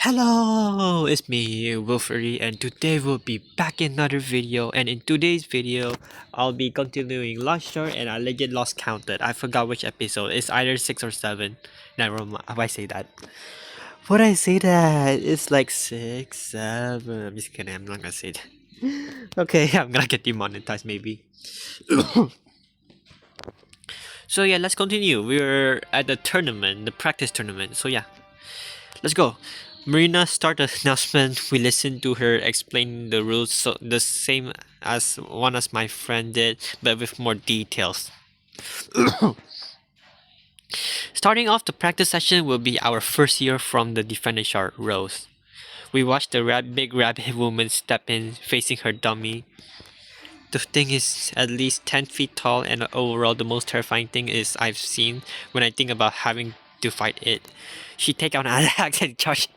Hello, it's me, Wilfery, and today we'll be back in another video. And in today's video, I'll be continuing Lost Shore, and I legit lost counted. I forgot which episode. It's either 6 or 7. Never mind. Why say that? Would I say that? It's like 6, 7. I'm just kidding. I'm not gonna say that. Okay, I'm gonna get demonetized maybe. So yeah, let's continue. We're at the tournament, the practice tournament. So yeah, let's go. Marina started the announcement. We listened to her explain the rules, so the same as my friend did, but with more details. Starting off the practice session will be our first year from the defending shard Rose. We watched the big rabbit woman step in, facing her dummy. The thing is at least 10 feet tall, and overall the most terrifying thing is I've seen when I think about having to fight it. She take out an axe and charge.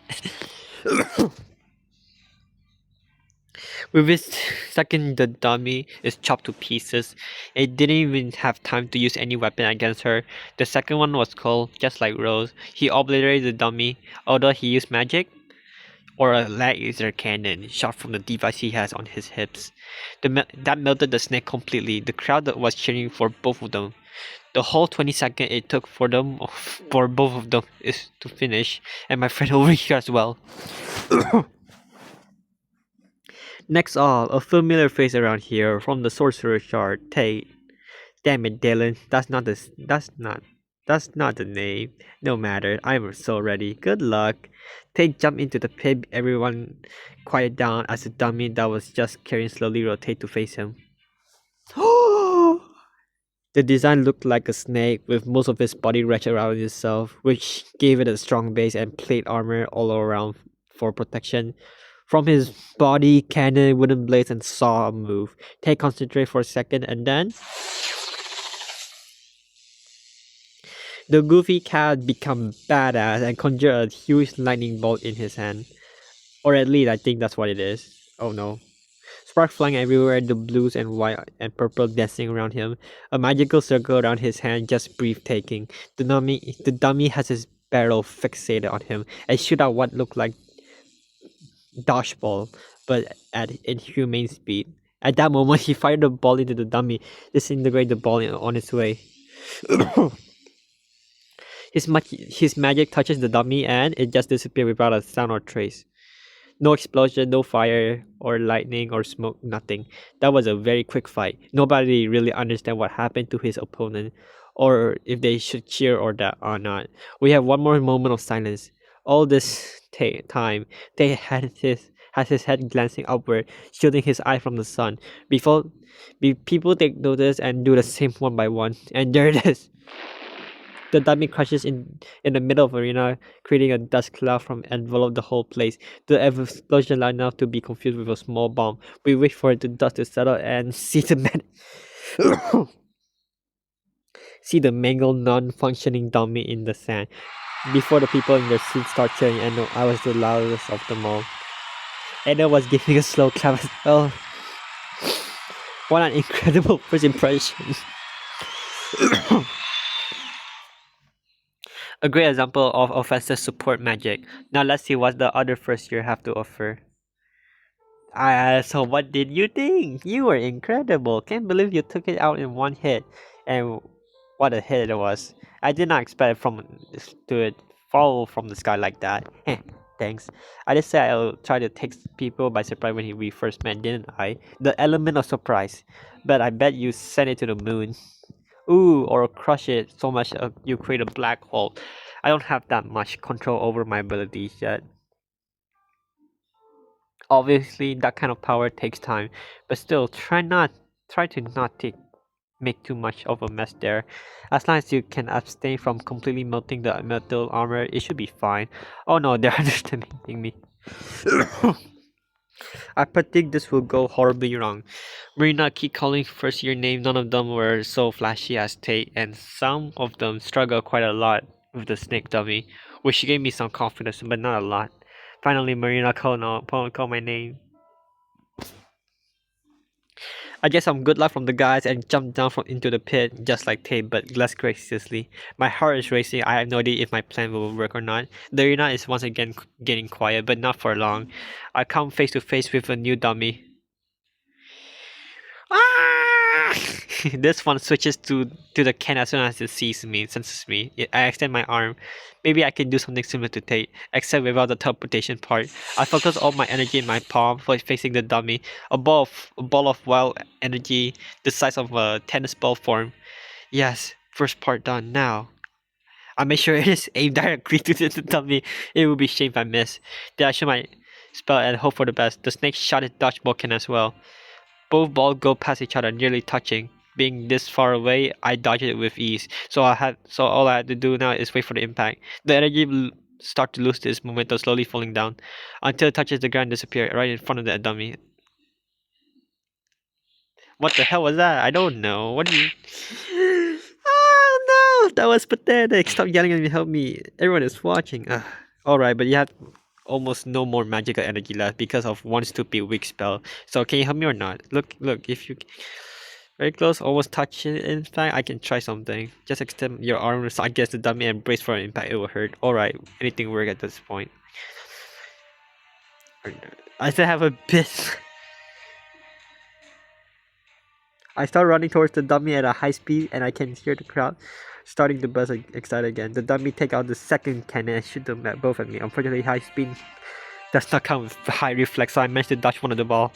With his second, the dummy is chopped to pieces. It didn't even have time to use any weapon against her. The second one was cold, just like Rose. He obliterated the dummy, although he used magic or a laser cannon shot from the device he has on his hips. That melted the snake completely. The crowd was cheering for both of them. The whole 20 seconds it took for both of them is to finish, and my friend over here as well. Next all, a familiar face around here from the sorcerer shard, Tate. Damn it, Dallan, that's not the name. No matter, I'm so ready. Good luck. Tate jumped into the pit. Everyone quiet down as the dummy that was just carrying slowly rotate to face him. The design looked like a snake with most of its body wrapped around itself, which gave it a strong base and plate armor all around for protection. From his body, cannon, wooden blades, and saw move. Tate concentrate for a second and then the goofy cat become badass and conjure a huge lightning bolt in his hand. Or at least I think that's what it is. Oh no. Spark flying everywhere, the blues and white and purple dancing around him. A magical circle around his hand, just breathtaking. The dummy has his barrel fixated on him and shoot out what looked like dodgeball, but at inhumane speed. At that moment, he fired the ball into the dummy, disintegrating the ball on its way. His magic touches the dummy and it just disappears without a sound or trace. No explosion, no fire or lightning or smoke, nothing. That was a very quick fight. Nobody really understand what happened to his opponent or if they should cheer or not. We have one more moment of silence. All this time, they has his head glancing upward, shielding his eye from the sun. People take notice and do the same one by one. And there it is. The dummy crashes in the middle of the arena, creating a dust cloud from envelop the whole place. The explosion loud enough to be confused with a small bomb. We wait for it to dust to settle and see see the mangled, non-functioning dummy in the sand. Before the people in their seats start cheering, and I was the loudest of them all. Anna was giving a slow clap as well. What an incredible first impression. A great example of offensive support magic. Now let's see what the other first year have to offer. So what did you think? You were incredible. Can't believe you took it out in one hit. And what a hit it was. I did not expect to it fall from the sky like that. Thanks. I just said I'll try to take people by surprise when we first met, didn't I? The element of surprise. But I bet you sent it to the moon. Ooh, or crush it so much you create a black hole. I don't have that much control over my abilities yet. Obviously, that kind of power takes time, but still, try to not make too much of a mess there. As long as you can abstain from completely melting the metal armor, it should be fine. Oh no, they're underestimating me. I predict this will go horribly wrong. Marina keep calling first year name, none of them were so flashy as Tate, and some of them struggle quite a lot with the snake dummy, which gave me some confidence, but not a lot. Finally, Marina called my name. I get some good luck from the guys and jump down from into the pit just like Tate, but less graciously. My heart is racing. I have no idea if my plan will work or not. The arena is once again getting quiet, but not for long. I come face to face with a new dummy. Ah! This one switches to the can as soon as it sees me, senses me. I extend my arm. Maybe I can do something similar to Tate, except without the teleportation part. I focus all my energy in my palm, facing the dummy. A ball of wild energy, the size of a tennis ball form. Yes, first part done. Now I make sure it is aimed directly to the dummy. It would be shame if I miss. Then I shoot my spell and hope for the best. The snake shot its dodgeball can as well. Both balls go past each other, nearly touching. Being this far away, I dodged it with ease. So all I had to do now is wait for the impact. The energy start to lose its momentum, slowly falling down until it touches the ground and disappear right in front of the dummy. What the hell was that? I don't know. What do you? Oh no, that was pathetic. Stop yelling at me. Help me. Everyone is watching. All right, but you have almost no more magical energy left because of one stupid weak spell. So can you help me or not? Look. If you very close, almost touch it. In fact, I can try something. Just extend your arm against the dummy and brace for an impact. It will hurt. All right, anything work at this point. I still have a bit. I start running towards the dummy at a high speed, and I can hear the crowd starting to buzz excited again. The dummy take out the second cannon and shoot them at both at me. Unfortunately, high speed does not count with high reflex, so I managed to dodge one of the ball.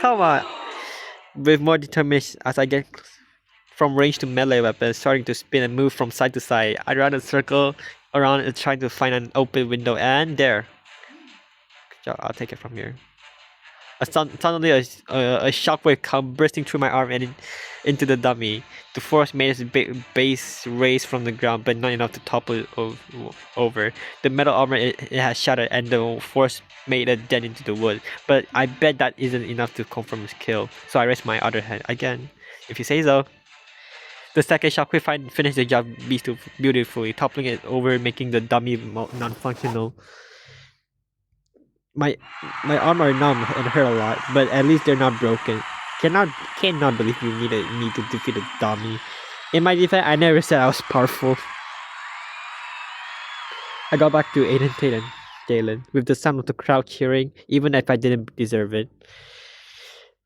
Come on! With more determination as I get from range to melee weapons, starting to spin and move from side to side. I run a circle around and trying to find an open window, and there. Good job, I'll take it from here. Suddenly, a shockwave come bursting through my arm and into the dummy. The force made its base raise from the ground, but not enough to topple it over. The metal armor it has shattered, and the force made a dent into the wood. But I bet that isn't enough to confirm his kill. So I raise my other hand again, if you say so. The second shockwave finished the job beautifully, toppling it over, making the dummy non-functional. My my arm are numb and hurt a lot, but at least they're not broken. Cannot believe you needed me to defeat a dummy. In my defense, I never said I was powerful. I got back to Aiden Dallan, with the sound of the crowd cheering, even if I didn't deserve it.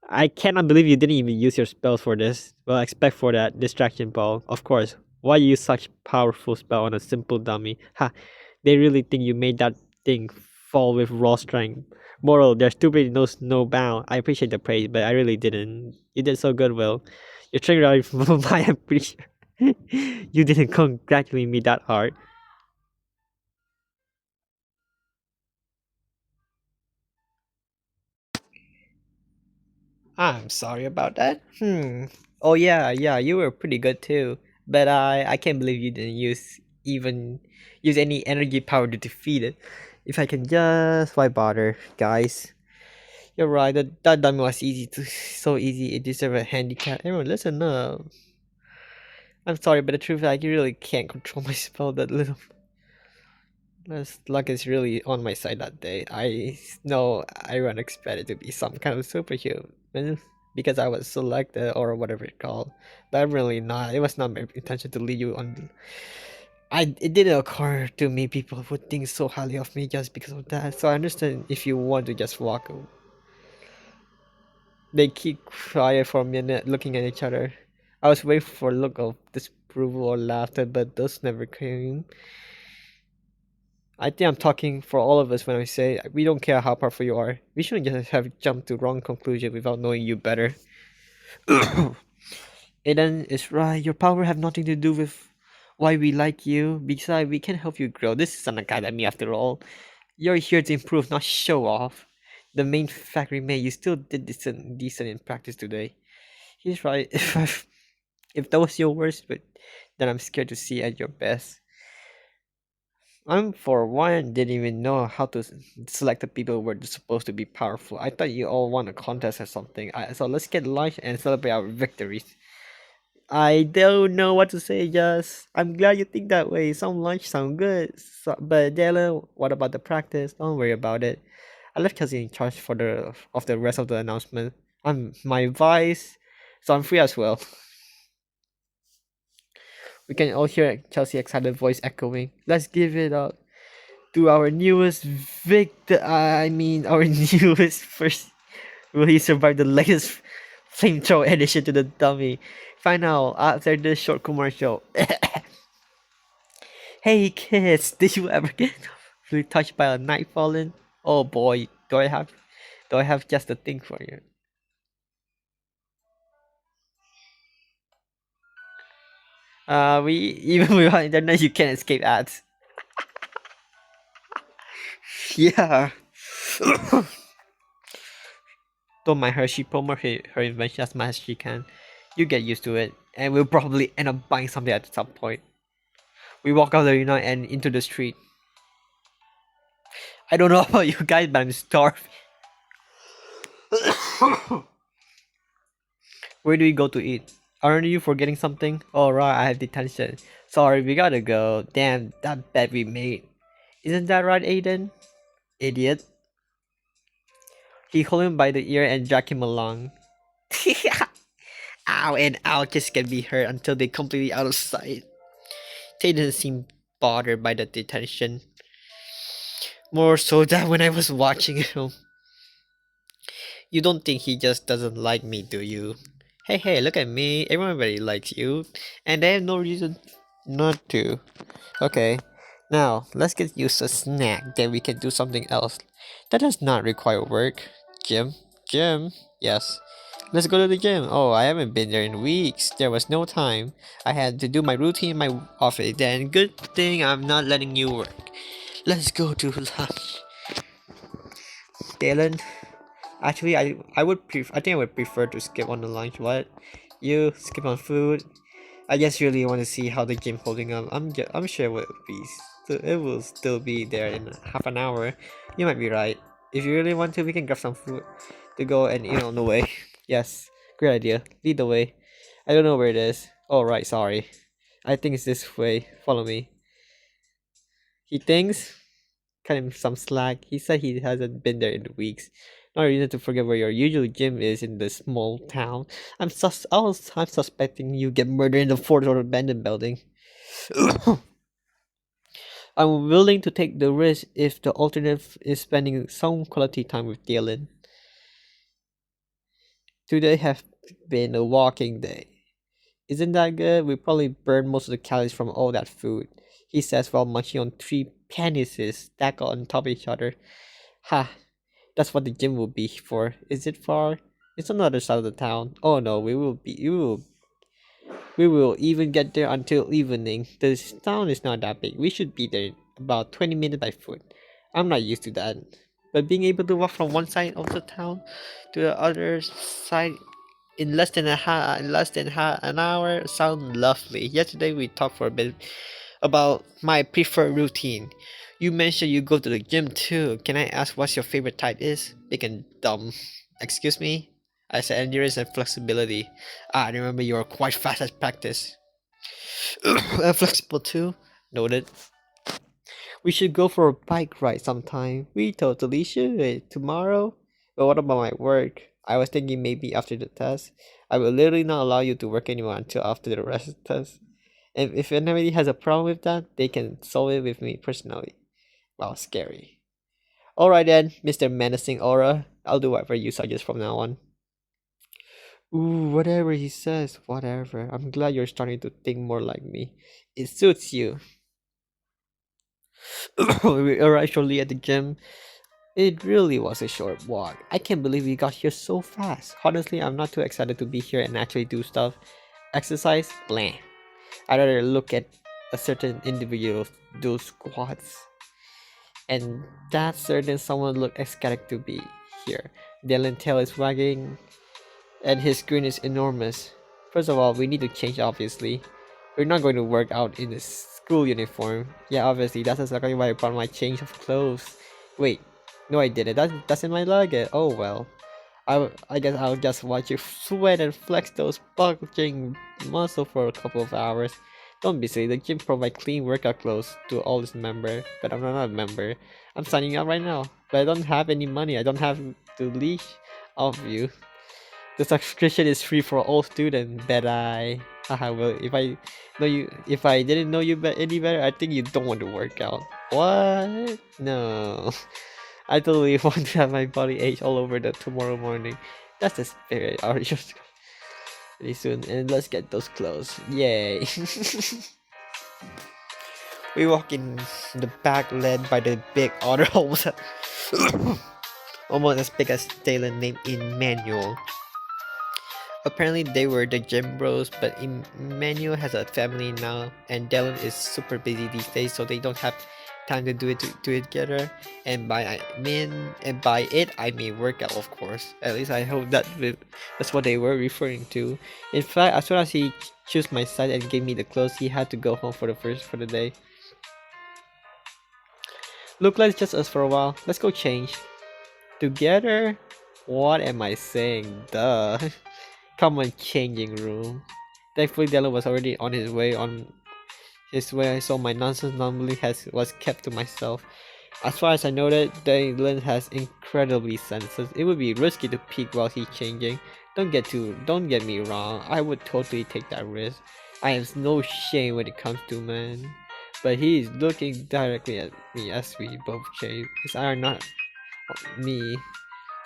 I cannot believe you didn't even use your spells for this. Well, expect for that distraction ball, of course. Why use such powerful spell on a simple dummy? Ha! They really think you made that thing fall with raw strength. Moral: their stupidity knows no bound. I appreciate the praise, but I really didn't. You did so good, Will. You're triggered out from my. I'm pretty sure you didn't congratulate me that hard. I'm sorry about that. Oh yeah, you were pretty good too. But I can't believe you didn't use any energy power to defeat it. If I can just why bother, guys? You're right. That dummy was so easy. It deserved a handicap. Everyone, listen up. I'm sorry, but the truth is, I really can't control my spell that little. This luck is really on my side that day. I know I would expect it to be some kind of superhuman because I was selected or whatever it's called, but I'm really not. It was not my intention to lead you on. It didn't occur to me people would think so highly of me just because of that. So I understand if you want to just walk. They keep quiet for a minute, looking at each other. I was waiting for a look of disapproval or laughter, but those never came. I think I'm talking for all of us when I say we don't care how powerful you are. We shouldn't just have jumped to wrong conclusion without knowing you better. Aiden is right. Your power have nothing to do with why we like you. Besides, we can help you grow. This is an academy after all. You're here to improve, not show off. The main fact remains you still did decent in practice today. He's right. If that was your worst, but then I'm scared to see at your best. I'm for one didn't even know how to select the people who were supposed to be powerful. I thought you all won a contest or something. So let's get lunch and celebrate our victories. I don't know what to say. Just I'm glad you think that way. Some lunch sound good, but Dallan, what about the practice? Don't worry about it. I left Kelsey in charge for the rest of the announcement. I'm my vice, so I'm free as well. We can all hear Chelsea's excited voice echoing. Let's give it up to our newest victim. I mean, our newest first. Will he survive the latest flamethrower addition to the dummy? Find out after this short commercial. Hey kids, did you ever get really touched by a night falling? Oh boy, do I have just the thing for you? We even without internet, you can't escape ads. Yeah. Don't mind her. She promote her invention as much as she can. You get used to it, and we'll probably end up buying something at some point. We walk out the arena and into the street. I don't know about you guys, but I'm starving. Where do we go to eat? Aren't you forgetting something? Oh right, I have detention. Sorry, we gotta go. Damn, that bet we made. Isn't that right, Aiden? Idiot. He hold him by the ear and drag him along. Ow and ow just can be heard until they completely out of sight. They didn't seem bothered by the detention. More so than when I was watching him. You don't think he just doesn't like me, do you? Hey, hey, look at me. Everybody likes you. And they have no reason not to. Okay, now let's get used to a snack. Then we can do something else. That does not require work. Gym? Gym? Yes. Let's go to the gym. Oh, I haven't been there in weeks. There was no time. I had to do my routine in my office. Then good thing I'm not letting you work. Let's go to lunch. Dallan, actually, I think I would prefer to skip on the lunch. What? You skip on food? I just really want to see how the game holding up. I'm sure it will still be there in half an hour. You might be right. If you really want to, we can grab some food to go and eat on the way. Yes, great idea. Lead the way. I don't know where it is. Oh right, sorry. I think it's this way. Follow me. He thinks. Cut him some slack. He said he hasn't been there in weeks. Not a reason to forget where your usual gym is in this small town. I'm suspecting you get murdered in the fourth or abandoned building. I'm willing to take the risk if the alternative is spending some quality time with Dallan. Today have been a walking day. Isn't that good? We probably burned most of the calories from all that food. He says while munching on three penises stacked on top of each other. Ha, that's what the gym will be for. Is it far? It's on the other side of the town. Oh no, we will even get there until evening. This town is not that big. We should be there in about 20 minutes by foot. I'm not used to that. But being able to walk from one side of the town to the other side in an hour sound lovely. Yesterday we talked for a bit about my preferred routine. You mentioned you go to the gym too. Can I ask what your favorite type is? Big and dumb. Excuse me? I said endurance and flexibility. I remember you were quite fast at practice. And flexible too. Noted. We should go for a bike ride sometime. We totally should. Tomorrow? But what about my work? I was thinking maybe after the test. I will literally not allow you to work anymore until after the rest of the test. And if anybody has a problem with that, they can solve it with me personally. Wow, scary. Alright then, Mr. Menacing Aura. I'll do whatever you suggest from now on. Ooh, whatever he says, whatever. I'm glad you're starting to think more like me. It suits you. We arrived shortly at the gym. It really was a short walk. I can't believe we got here so fast. Honestly, I'm not too excited to be here and actually do stuff. Exercise? Blah. I'd rather look at a certain individual do squats. And that certain someone looked ecstatic to be here. Dallan's tail is wagging, and his grin is enormous. First of all, we need to change obviously. We're not going to work out in the school uniform. Yeah, obviously, that's exactly why I brought my change of clothes. Wait, no I didn't. That's in my luggage. Oh well. I guess I'll just watch you sweat and flex those bulging muscles for a couple of hours. Don't be silly, the gym provides clean workout clothes to all its members, but I'm not a member. I'm signing up right now. but I don't have any money. I don't have to leash off you. The subscription is free for all students. Bet I. Haha. Well, if I didn't know you any better, I think you don't want to work out. What? No. I totally want to have my body age all over the tomorrow morning. That's the spirit. I'll just pretty soon, and let's get those clothes. Yay! We walk in the back, led by the big otter, almost almost as big as Dallan, named Emmanuel. Apparently they were the gym bros, but Emmanuel has a family now, and Dallan is super busy these days, so they don't have time to do it together. And by it I mean workout, of course. At least I hope that's what they were referring to. In fact, as soon as he chose my side and gave me the clothes, he had to go home for the day. Look like it's just us for a while. Let's go change. Together? What am I saying? Duh. Common changing room. Thankfully, Dallan was already on his way, so my nonsense normally was kept to myself. As far as I know, that Dallan has incredibly senses. It would be risky to peek while he's changing. Don't get me wrong. I would totally take that risk. I have no shame when it comes to men. But he is looking directly at me as we both change. His eyes are not me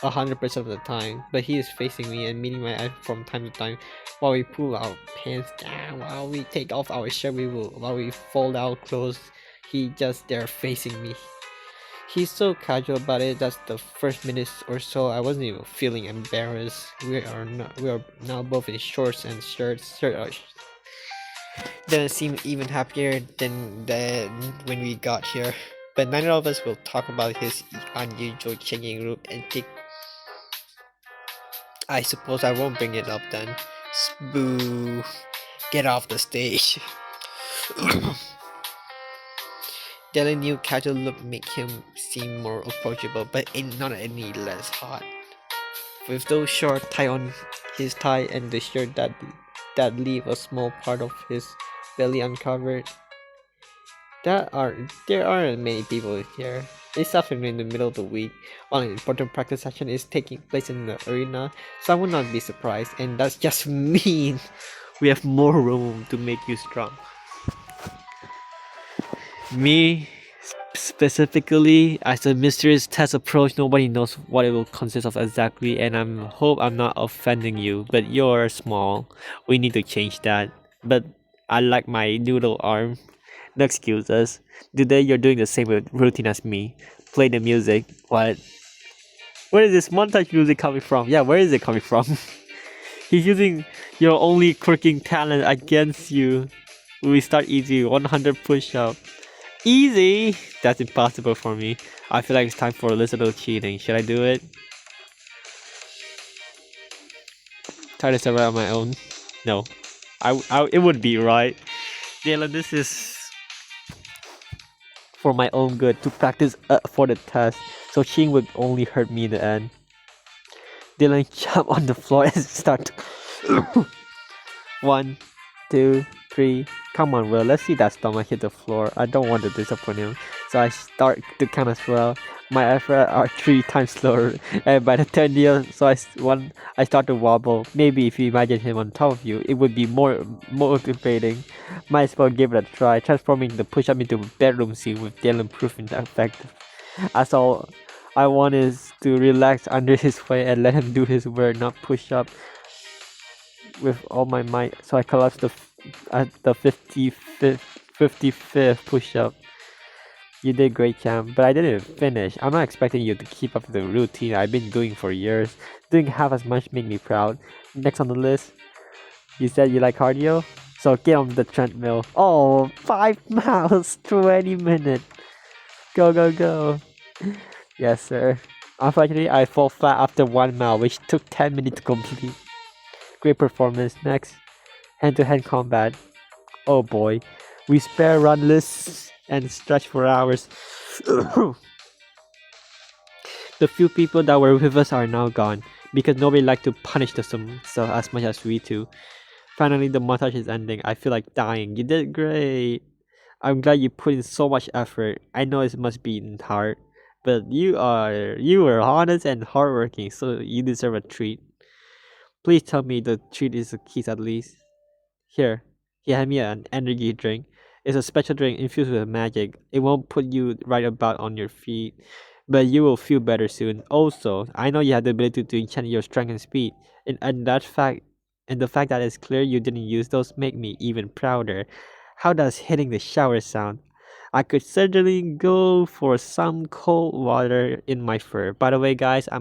100% of the time, but he is facing me and meeting my eye from time to time. While we pull our pants down, while we take off our shirt, while we fold our clothes, he just there facing me. He's so casual about it. That's the first minute or so. I wasn't even feeling embarrassed. We are now both in shorts and shirts. Didn't seem even happier than when we got here. But neither of us will talk about his unusual changing room and take. I suppose I won't bring it up then. Boo! Get off the stage. Dallan's new casual look make him seem more approachable, but not any less hot. With those shorts tied on his tie and the shirt that leave a small part of his belly uncovered. There aren't many people here. It's afternoon in the middle of the week, while an important practice session is taking place in the arena, so I would not be surprised, and that's just mean we have more room to make you strong. Me, specifically, as the mysterious test approach, nobody knows what it will consist of exactly, and I hope I'm not offending you, but you're small. We need to change that. But I like my noodle arm. No excuses. Today you're doing the same routine as me. Play the music. What? Where is this montage music coming from? Yeah, where is it coming from? He's using your only quirking talent against you. We start easy. 100 push-up. Easy! That's impossible for me. I feel like it's time for a little cheating. Should I do it? Try to survive on my own? No. It would be right. Dallan, this is for my own good, to practice for the test, so cheating would only hurt me in the end. Dallan jump on the floor and start to 1, 2, 3. Come on, Will. Let's see that stomach hit the floor. I don't want to disappoint him, so I start to count as well. My efforts are 3 times slower, and by the 10th year, so I start to wobble. Maybe if you imagine him on top of you, it would be more motivating. Might as well give it a try, transforming the push-up into a bedroom scene with Dallan proving effective. As all I want is to relax under his weight and let him do his work, not push up with all my might. So I collapsed at the 55th push-up. You did great, champ, but I didn't finish. I'm not expecting you to keep up the routine I've been doing for years. Doing half as much made me proud. Next on the list, you said you like cardio? So get on the treadmill. Oh, 5 miles, 20 minutes. Go, go, go. Yes, sir. Unfortunately, I fall flat after 1 mile, which took 10 minutes to complete. Great performance. Next, hand-to-hand combat. Oh boy. We spare run lists and stretch for hours. The few people that were with us are now gone, because nobody liked to punish themselves as much as we do. Finally, the montage is ending. I feel like dying. You did great. I'm glad you put in so much effort. I know it must be hard. But you were honest and hardworking, so you deserve a treat. Please tell me the treat is a kiss at least. Here, he had me an energy drink. It's a special drink infused with magic. It won't put you right about on your feet, but you will feel better soon. Also, I know you have the ability to enchant your strength and speed, and that fact, and the fact that it's clear you didn't use those make me even prouder. How does hitting the shower sound? I could certainly go for some cold water in my fur. By the way, guys, I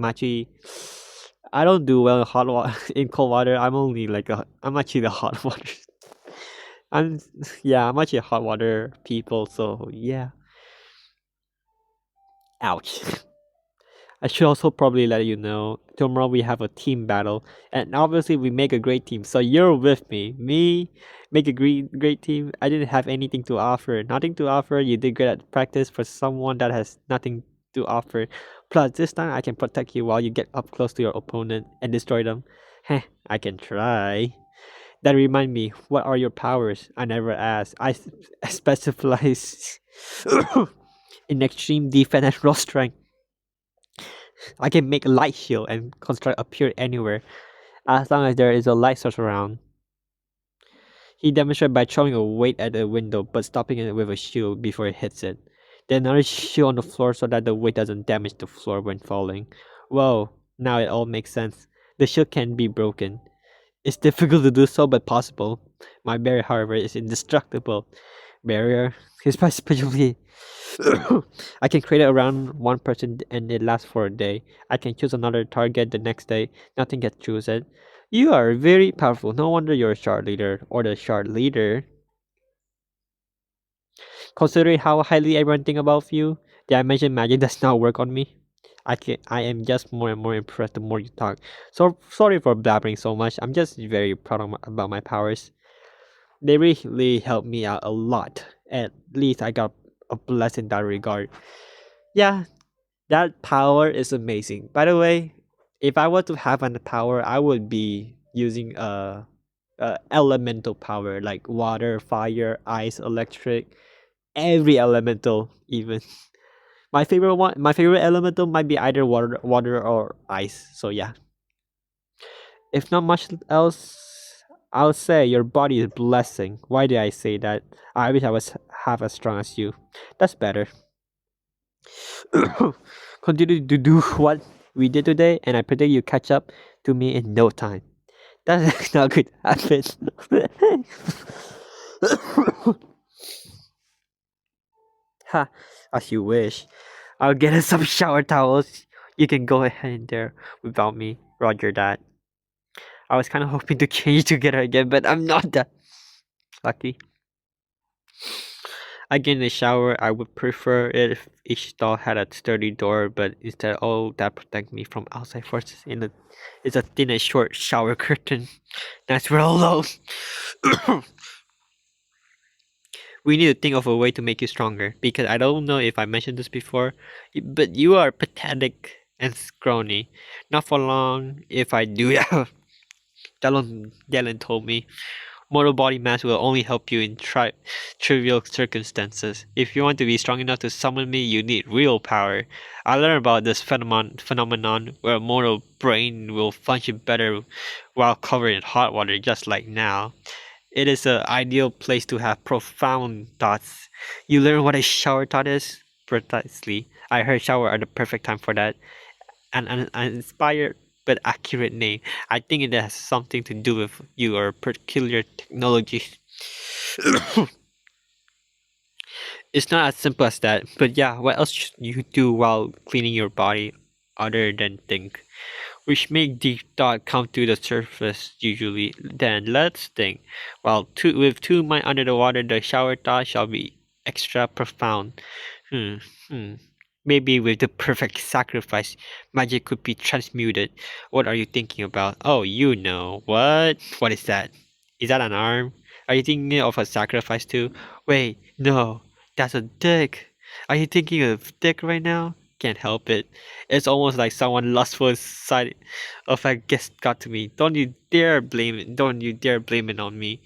don't do well in hot water in cold water. I'm actually the hot water. I'm yeah, I'm actually a hot water people, so yeah. Ouch. I should also probably let you know tomorrow we have a team battle, and obviously we make a great team. So you're with me. Me make a great team. I didn't have anything to offer. Nothing to offer. You did great at practice for someone that has nothing to offer. Plus this time I can protect you while you get up close to your opponent and destroy them. Heh, I can try. That remind me, what are your powers? I never asked. I specialize in extreme defense and raw strength. I can make a light shield and construct appear anywhere, as long as there is a light source around. He demonstrated by throwing a weight at the window but stopping it with a shield before it hits it. Then another shield on the floor so that the weight doesn't damage the floor when falling. Whoa, now it all makes sense. The shield can be broken. It's difficult to do so, but possible. My barrier, however, is indestructible. Barrier is especially I can create it around one person and it lasts for a day. I can choose another target the next day. Nothing gets chosen. You are very powerful. No wonder you're a shard leader or the shard leader. Considering how highly everyone think about you, the dimension magic does not work on me. I am just more and more impressed the more you talk. So sorry for blabbering so much. I'm just very proud about my powers. They really helped me out a lot. At least I got a blessing in that regard. Yeah, that power is amazing. By the way, if I were to have an power, I would be using a elemental power like water, fire, ice, electric, every elemental even. My favorite elemental might be either water or ice. So yeah. If not much else, I'll say your body is blessing. Why did I say that? I wish I was half as strong as you. That's better. Continue to do what we did today, and I predict you catch up to me in no time. That's not good happen. Ha, as you wish. I'll get us some shower towels. You can go ahead in there without me. Roger that. I was kind of hoping to change together again, but I'm not that lucky. Again, in the shower, I would prefer it if each stall had a sturdy door, but instead, all that protect me from outside forces is a thin and short shower curtain. That's real low. We need to think of a way to make you stronger, because I don't know if I mentioned this before, but you are pathetic and scrawny. Not for long, if I do. Dallan told me. Mortal body mass will only help you in trivial circumstances. If you want to be strong enough to summon me, you need real power. I learned about this phenomenon where a mortal brain will function better while covered in hot water, just like now. It is an ideal place to have profound thoughts. You learn what a shower thought is? Precisely. I heard shower are the perfect time for that. An inspired but accurate name. I think it has something to do with your peculiar technology. It's not as simple as that, but yeah, what else should you do while cleaning your body other than think? Which make deep thought come to the surface usually. Then let's think. With two minds under the water, the shower thought shall be extra profound. Hmm, hmm. Maybe with the perfect sacrifice, magic could be transmuted. What are you thinking about? Oh, you know. What? What is that? Is that an arm? Are you thinking of a sacrifice too? Wait, no. That's a dick. Are you thinking of dick right now? Can't help it. It's almost like someone lustful side effect guest got to me. Don't you dare blame it on me.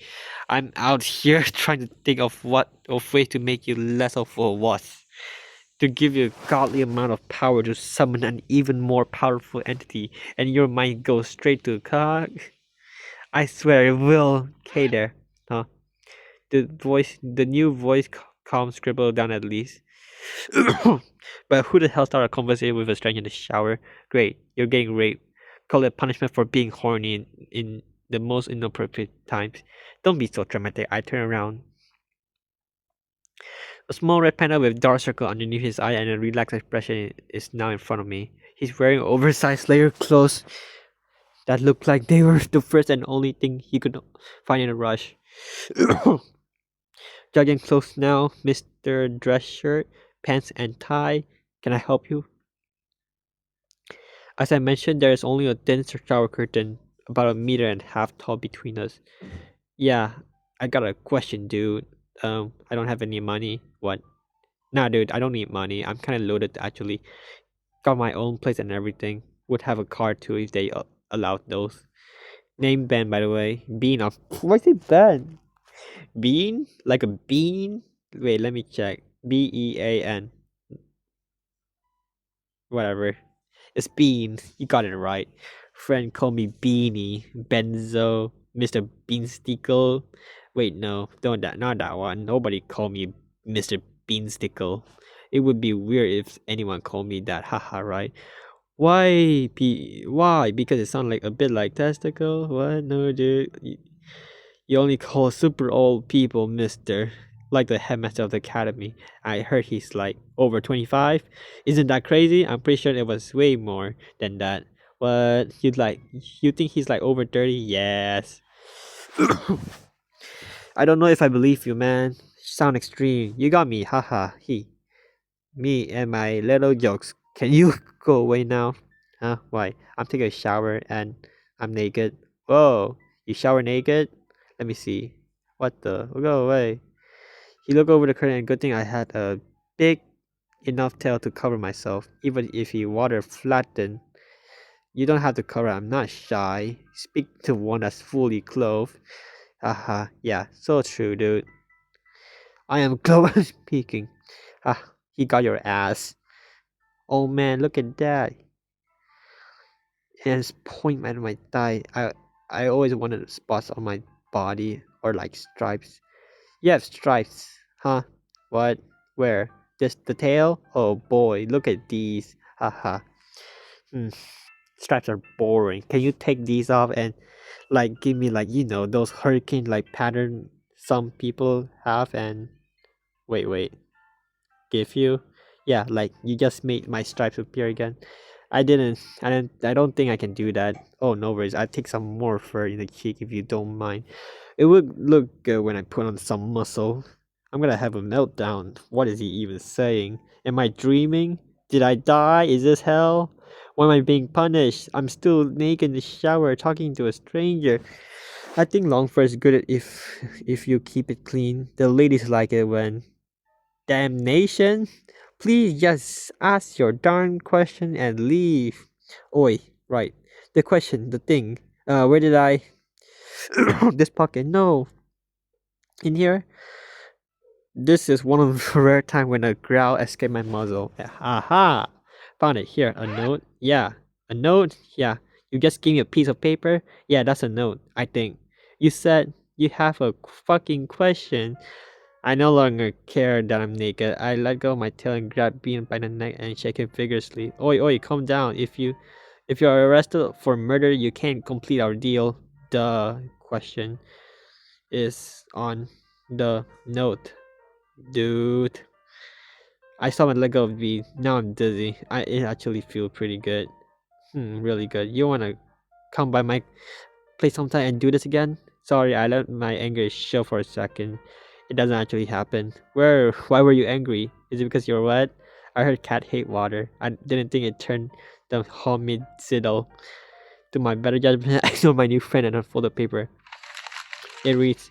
I'm out here trying to think of way to make you less of a wuss. to give you a godly amount of power to summon an even more powerful entity, and your mind goes straight to cock. I swear it will. Okay, there. Huh? The new voice calm scribble down at least. But who the hell started a conversation with a stranger in the shower? Great, you're getting raped. Call it punishment for being horny in the most inappropriate times. Don't be so dramatic. I turn around. A small red panda with dark circle underneath his eye and a relaxed expression is now in front of me. He's wearing oversized layer clothes that look like they were the first and only thing he could find in a rush. Jogging clothes now, Mr. Dress Shirt, Pants and Tie. Can I help you? As I mentioned, there is only a thin shower curtain, about a meter and a half tall between us. Yeah, I got a question, dude. I don't have any money. What? Nah, dude, I don't need money. I'm kind of loaded actually. Got my own place and everything. Would have a car too if they allowed those. Name Ben, by the way. Bean of. Why is it Ben? Bean? Like a bean? Wait, let me check. Bean. Whatever. It's Bean. You got it right. Friend call me Beanie. Benzo. Mr. Beanstickle. Wait, no. Don't that. Not that one. Nobody call me Mr. Beanstickle. It would be weird if anyone called me that. Haha, right? Why? Because it sounds like a bit like testicle? What? No, dude. You only call super old people Mister. Like the headmaster of the academy. I heard he's like over 25. Isn't that crazy? I'm pretty sure it was way more than that. What? You think he's like over 30? Yes. I don't know if I believe you, man. Sound extreme. You got me. Haha. He. Me and my little jokes. Can you go away now? Huh? Why? I'm taking a shower and I'm naked. Whoa. You shower naked? Let me see. What the? Go away. He looked over the curtain and good thing I had a big enough tail to cover myself. Even if he water flattened, you don't have to cover. I'm not shy. Speak to one that's fully clothed. Haha, yeah, so true, dude. I am clothed speaking. Ah, he got your ass. Oh man, look at that. And his point at my thigh. I always wanted spots on my body or like stripes. You have stripes, huh? What? Where? Just the tail? Oh boy, look at these. Haha. Hmm. Stripes are boring. Can you take these off and like give me like those hurricane like pattern some people have and wait. Give you? Yeah, like you just made my stripes appear again. I don't think I can do that. Oh no worries, I'll take some more fur in the cheek if you don't mind. It would look good when I put on some muscle. I'm gonna have a meltdown. What is he even saying? Am I dreaming? Did I die? Is this hell? Why am I being punished? I'm still naked in the shower talking to a stranger. I think long fur is good if you keep it clean. The ladies like it when damnation. Please just ask your darn question and leave. Oi, right. The question, the thing. Where did I this pocket? No. In here? This is one of the rare times when a growl escaped my muzzle. Aha! Found it here. A note? Yeah. A note? Yeah. You just gave me a piece of paper? Yeah, that's a note, I think. You said you have a fucking question. I no longer care that I'm naked. I let go of my tail and grabbed Bean by the neck and shake him vigorously. Oi, calm down. If you're arrested for murder, you can't complete our deal. The question is on the note. Dude. I saw my let go of Bean. Now I'm dizzy. It actually feel pretty good. Really good. You wanna come by my play sometime and do this again? Sorry, I let my anger show for a second. It doesn't actually happen. Why were you angry? Is it because you're wet? I heard cat hate water. I didn't think it turned the homemade siddle. To my better judgment, I ignored my new friend and unfolded paper. It reads,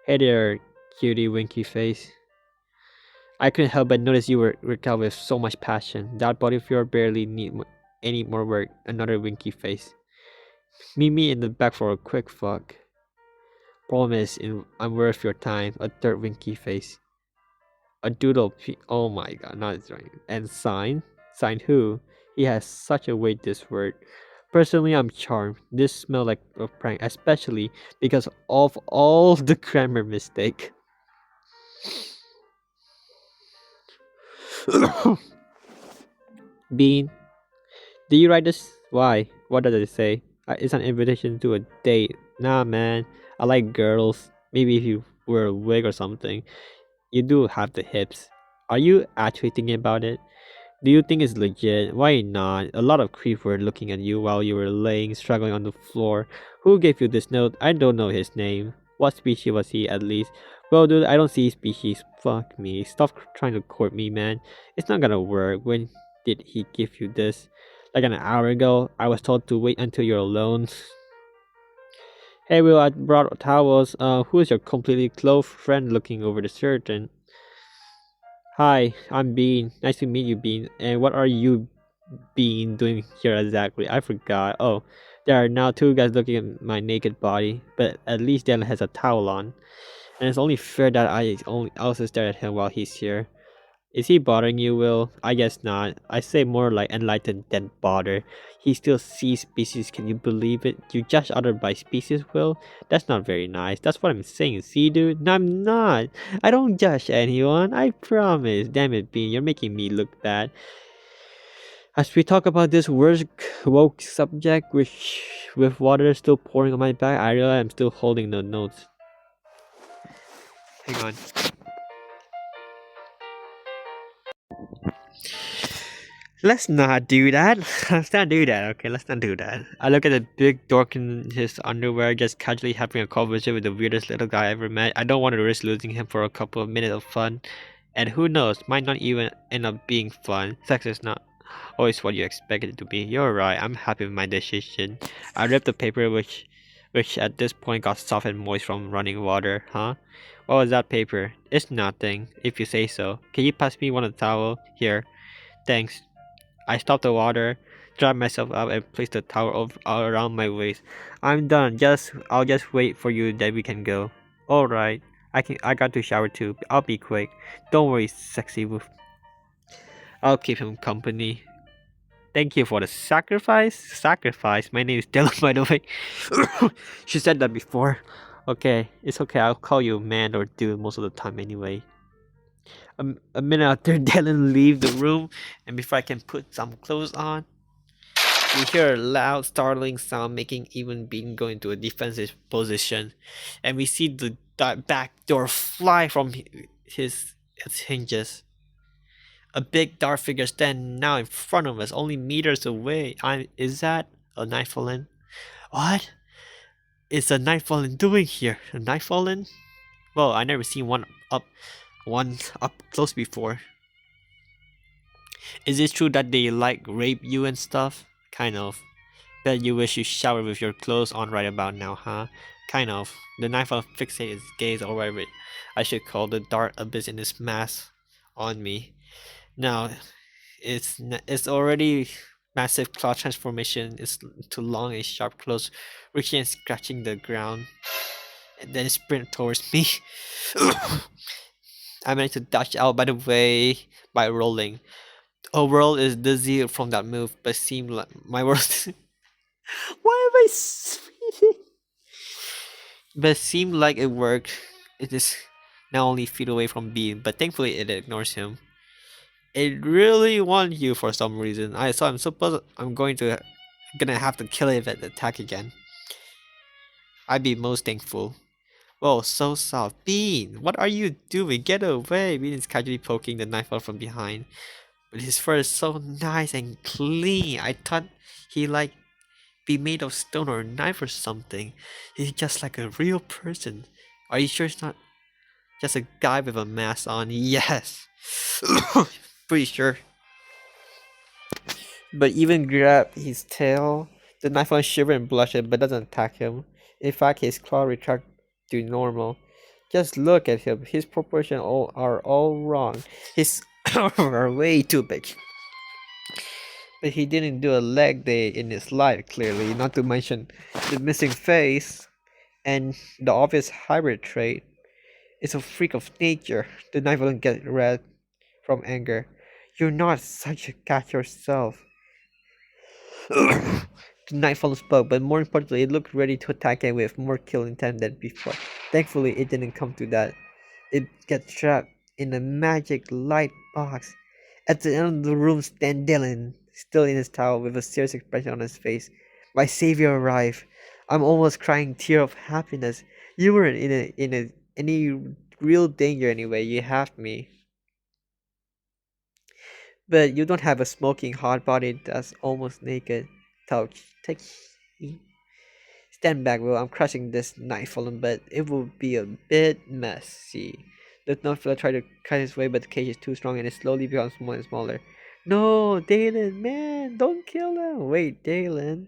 "Hey there, cutie winky face. I couldn't help but notice you were worked out with so much passion. That body of yours barely need any more work." Another winky face. "Meet me in the back for a quick fuck. Promise I'm worth your time." A third winky face. A doodle. Oh my god, not his right. And sign? Sign who? He has such a weight, this word. Personally, I'm charmed. This smells like a prank, especially because of all the grammar mistake. Bean, do you write this? Why? What does it say? It's an invitation to a date. Nah, man. I like girls. Maybe if you wear a wig or something. You do have the hips. Are you actually thinking about it? Do you think it's legit? Why not? A lot of creep were looking at you while you were laying, struggling on the floor. Who gave you this note? I don't know his name. What species was he, at least? Well, dude, I don't see species. Fuck me. Stop trying to court me, man. It's not gonna work. When did he give you this? Like an hour ago? I was told to wait until you're alone. Hey, Will, I brought towels. Who is your completely clothed friend looking over the curtain? Hi, I'm Bean. Nice to meet you, Bean. And what are you Bean doing here exactly? I forgot. Oh, there are now two guys looking at my naked body, but at least Dallan has a towel on. And it's only fair that I only also stare at him while he's here. Is he bothering you, Will? I guess not. I say more like enlightened than bother. He still sees species, can you believe it? You judge other by species, Will? That's not very nice. That's what I'm saying, see, dude? No, I'm not. I don't judge anyone. I promise. Damn it, Bean, you're making me look bad. As we talk about this worst woke subject, which with water still pouring on my back, I realize I'm still holding the notes. Hang on. Let's not do that. Let's not do that. Okay, let's not do that. I look at the big dork in his underwear, just casually having a conversation with the weirdest little guy I ever met. I don't want to risk losing him for a couple of minutes of fun. And who knows, might not even end up being fun. Sex is not always what you expect it to be. You're right, I'm happy with my decision. I ripped the paper which at this point got soft and moist from running water. Huh? What was that paper? It's nothing, if you say so. Can you pass me one of the towel? Here. Thanks. I stopped the water, dried myself up, and placed the towel around my waist. I'm done. I'll just wait for you, then we can go. All right. I got to shower too. I'll be quick. Don't worry, sexy wolf. I'll keep him company. Thank you for the sacrifice. Sacrifice. My name is Dylan, by the way. She said that before. Okay, it's okay. I'll call you man or dude most of the time anyway. A minute after Dylan leave the room, and before I can put some clothes on, we hear a loud, startling sound, making even Bean go into a defensive position, and we see the back door fly from its hinges. A big dark figure standing now in front of us, only meters away. Is that a Nightfallen? What is a Nightfallen doing here? A Nightfallen? Well, I never seen one up close before. Is it true that they like rape you and stuff? Kind of. Bet you wish you showered with your clothes on right about now, huh? Kind of. The knife will fixate its gaze, or whatever I should call the dark abyss in its mass on me. Now, it's already massive claw transformation. It's too long and sharp claws, reaching and scratching the ground, and then sprint towards me. I managed to dodge out by the way by rolling. A world is dizzy from that move, but seemed like my world. Why am I speeding? But it seemed like it worked. It is now only feet away from Bean, but thankfully it ignores him. It really wants you for some reason. I'm suppose I'm gonna have to kill it if it attack again. I'd be most thankful. Whoa, so soft. Bean, what are you doing? Get away! Bean is casually poking the knife out from behind. But his fur is so nice and clean. I thought he like be made of stone or a knife or something. He's just like a real person. Are you sure it's not just a guy with a mask on? Yes. Pretty sure. But even grab his tail, the knife will shiver and blush but doesn't attack him. In fact, his claw retract to normal. Just look at him. His proportions are all wrong. His are way too big. But he didn't do a leg day in his life, clearly, not to mention the missing face and the obvious hybrid trait. It's a freak of nature. The knife will get red from anger. You're not such a cat yourself. The Nightfall spoke, but more importantly, it looked ready to attack him with more kill intent than before. Thankfully, it didn't come to that. It got trapped in a magic light box. At the end of the room stand Dylan, still in his towel with a serious expression on his face. My savior arrived. I'm almost crying tear of happiness. You weren't in any real danger anyway. You have me. But you don't have a smoking hot body that's almost naked. Touch. Take. Stand back, Will. I'm crushing this knife on him, but it will be a bit messy. The Nutfella tried to cut his way, but the cage is too strong and it slowly becomes smaller and smaller. No, Dallan, man, don't kill him. Wait, Dallan.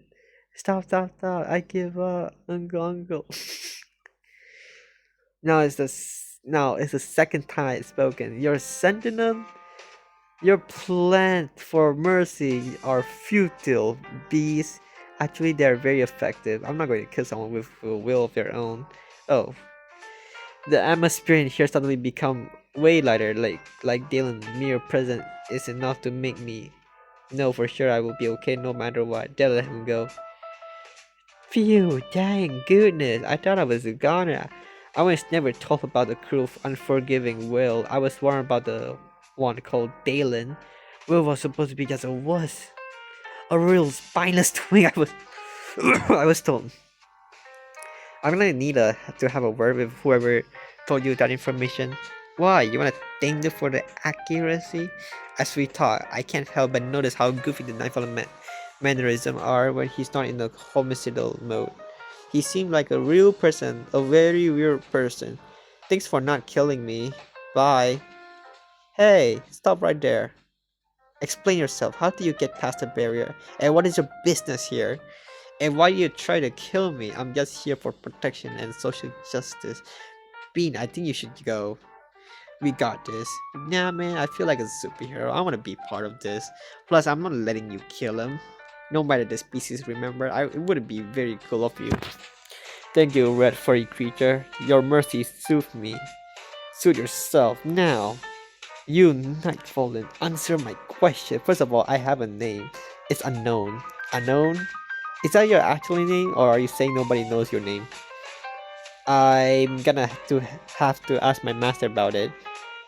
Stop, stop, stop. I give up. Uncle, uncle. Now it's the second time it's spoken. Your sentiment, your plan for mercy are futile, beasts. Actually, they're very effective. I'm not going to kill someone with a will of their own. Oh, the atmosphere in here suddenly become way lighter. Like Dylan's mere presence is enough to make me know for sure I will be okay no matter what. Just let him go. Phew, dang goodness! I thought I was a goner. I was never told about the cruel, unforgiving Will. I was warned about the one called Dallan. Will was supposed to be just a wuss, a real spineless twig. I was told. I'm gonna need to have a word with whoever told you that information. Why? You wanna thank them for the accuracy? As we talk, I can't help but notice how goofy the Nightfall mannerisms are when he's not in the homicidal mode. He seemed like a real person, a very real person. Thanks for not killing me. Bye. Hey, stop right there. Explain yourself. How do you get past the barrier? And what is your business here? And why do you try to kill me? I'm just here for protection and social justice. Bean, I think you should go. We got this. Nah, man, I feel like a superhero. I want to be part of this. Plus, I'm not letting you kill him. No matter the species, remember? It would be very cool of you. Thank you, red furry creature. Your mercy soothed me. Soothe yourself now. You, Nightfallen, answer my question. First of all, I have a name. It's unknown. Unknown? Is that your actual name, or are you saying nobody knows your name? I'm gonna have to ask my master about it.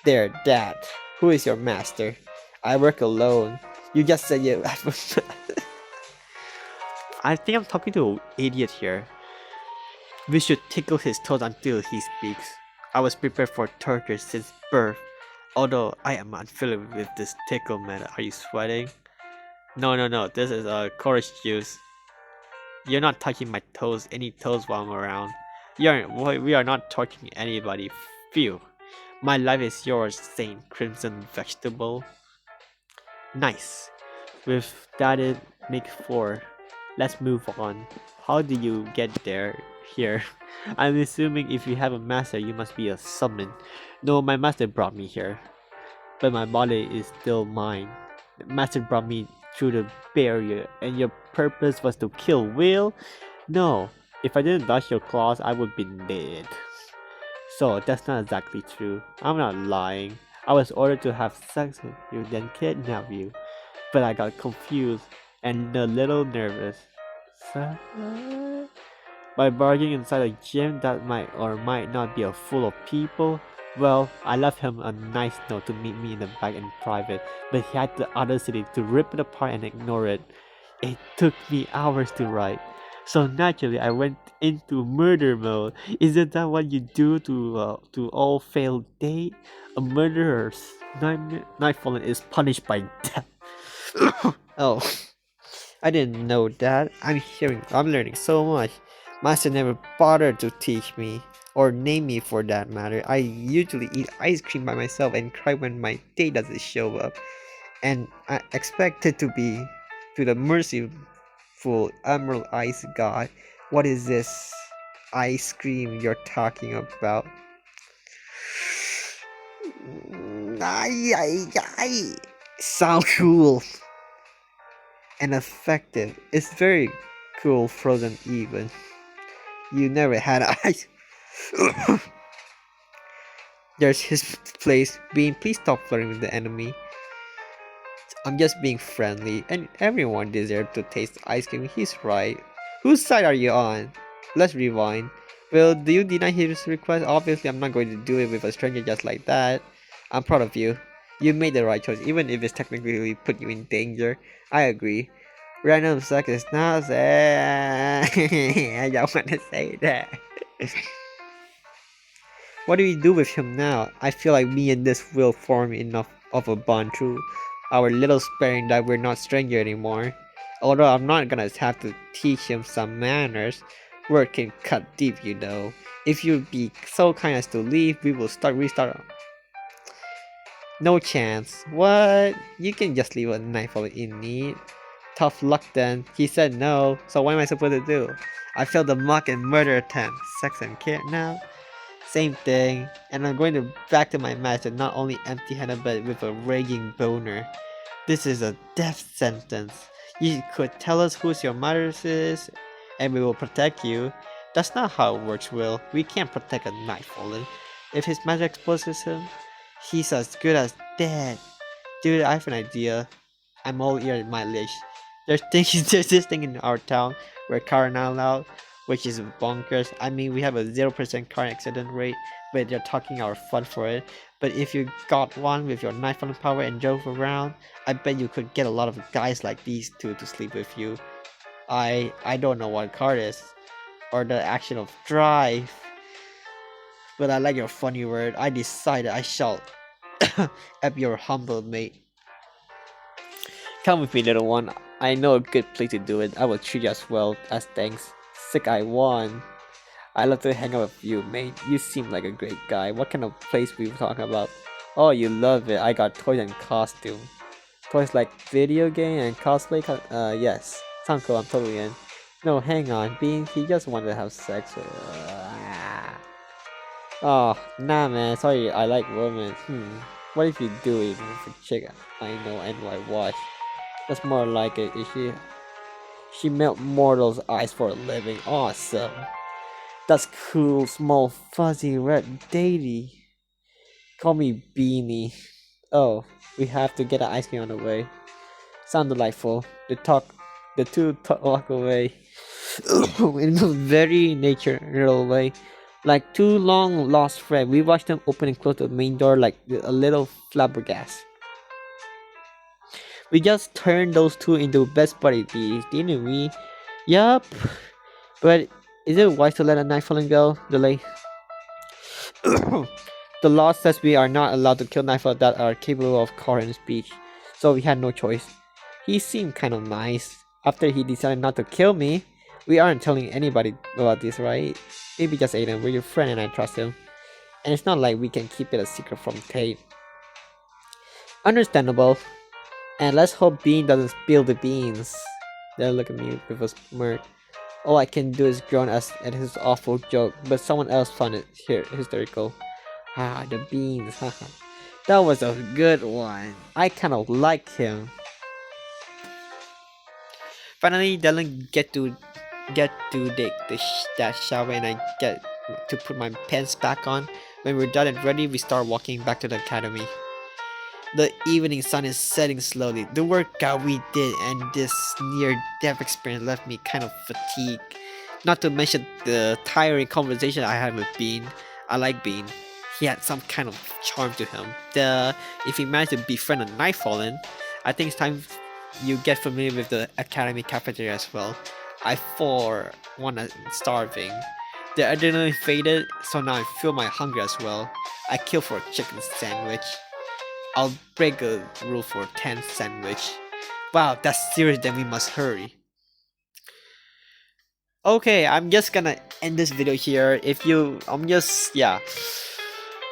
There, Dad. Who is your master? I work alone. You just said you. I think I'm talking to an idiot here. We should tickle his toes until he speaks. I was prepared for torture since birth. Although I am unfamiliar with this tickle method. Are you sweating? No, no, no. This is courage juice. You're not touching my toes, any toes while I'm around. We are not touching anybody. Phew. My life is yours, Saint Crimson Vegetable. Nice. With that, it makes four. Let's move on. How do you get there? Here. I'm assuming if you have a master, you must be a summon. No, my master brought me here. But my body is still mine. The master brought me through the barrier, and your purpose was to kill Will? No, if I didn't dodge your claws, I would be dead. So that's not exactly true. I'm not lying. I was ordered to have sex with you, then kidnap you. But I got confused and a little nervous. So, by barging inside a gym that might or might not be a full of people, well, I left him a nice note to meet me in the back in private, but he had the audacity to rip it apart and ignore it. It took me hours to write. So naturally, I went into murder mode. Isn't that what you do to all failed date? A murderer's nightfall is punished by death. Oh, I didn't know that. I'm learning so much. Master never bothered to teach me, or name me for that matter. I usually eat ice cream by myself and cry when my date doesn't show up. And I expected to be to the merciful Emerald Ice God. What is this ice cream you're talking about? Ay, ay, ay. Sound cool and effective. It's very cool, frozen even. You never had ice. There's his place. Bean, please stop flirting with the enemy. I'm just being friendly, and everyone deserves to taste ice cream. He's right. Whose side are you on? Let's rewind. Well, do you deny his request? Obviously, I'm not going to do it with a stranger just like that. I'm proud of you. You made the right choice, even if it's technically put you in danger. I agree. Random sex is not sad. I don't want to say that. What do we do with him now? I feel like me and this will form enough of a bond through our little sparring that we're not strangers anymore. Although I'm not gonna have to teach him some manners, word can cut deep, you know. If you'd be so kind as to leave, we will restart. No chance. What? You can just leave a knife in need. Tough luck then. He said no, so what am I supposed to do? I failed the mock and murder attempt. Sex and care now? Same thing, and I'm going to back to my match and not only empty-handed but with a raging boner. This is a death sentence. You could tell us who your mother is, and we will protect you. That's not how it works, Will. We can't protect a night fallen. If his magic exposes him, he's as good as dead. Dude, I have an idea. I'm all ear in my leash. There's this thing in our town where car are not allowed, which is bonkers. I mean, we have a 0% car accident rate, but they're talking our fun for it. But if you got one with your knife on power and drove around, I bet you could get a lot of guys like these two to sleep with you. I don't know what car is, or the action of drive, but I like your funny word. I decided I shall up your humble mate. Come with me, little one. I know a good place to do it. I will treat you as well as thanks. Sick I won. I love to hang out with you, mate. You seem like a great guy. What kind of place we talking about? Oh, you love it. I got toys and costume. Toys like video game and cosplay. Yes. Sound cool. I'm totally in. No, hang on. Bean, he just wanted to have sex. Oh, nah, man. Sorry, I like women. What if you do it with a chick I know and I watch? That's more like it. She melt mortals' eyes for a living. Awesome. That's cool, small, fuzzy, red dainty. Call me Beanie. Oh, we have to get an ice cream on the way. Sound delightful. The two walk away in a very natural way. Like two long lost friends, we watched them open and close the main door like a little flabbergast. We just turned those two into best buddies, didn't we? Yup. But is it wise to let a night fallen go? The law says we are not allowed to kill Nightfall that are capable of coherent speech, so we had no choice. He seemed kind of nice. After he decided not to kill me, we aren't telling anybody about this, right? Maybe just Aiden, we're your friend and I trust him. And it's not like we can keep it a secret from Tate. Understandable. And let's hope Bean doesn't spill the beans. They'll look at me with a smirk. All I can do is groan at his awful joke, but someone else found it hysterical. Ah, the beans, haha. That was a good one. I kind of like him. Finally, Dallan get to take that shower, and I get to put my pants back on. When we're done and ready, we start walking back to the academy. The evening sun is setting slowly. The workout we did and this near-death experience left me kind of fatigued. Not to mention the tiring conversation I had with Bean. I like Bean. He had some kind of charm to him. If he managed to befriend a Nightfallen, I think it's time you get familiar with the academy cafeteria as well. I for one am starving. The adrenaline faded, so now I feel my hunger as well. I kill for a chicken sandwich. I'll break a rule for 10 sandwich. Wow, that's serious, then we must hurry. Okay, I'm just gonna end this video here.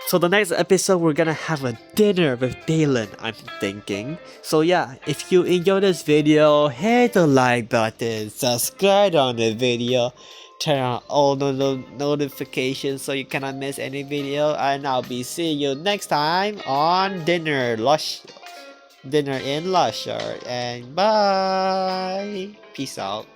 So the next episode, we're gonna have a dinner with Dallan, I'm thinking. So yeah, if you enjoyed this video, hit the like button, subscribe on the video, turn on all the notifications so you cannot miss any video, and I'll be seeing you next time on dinner in Lusher, and bye. Peace out.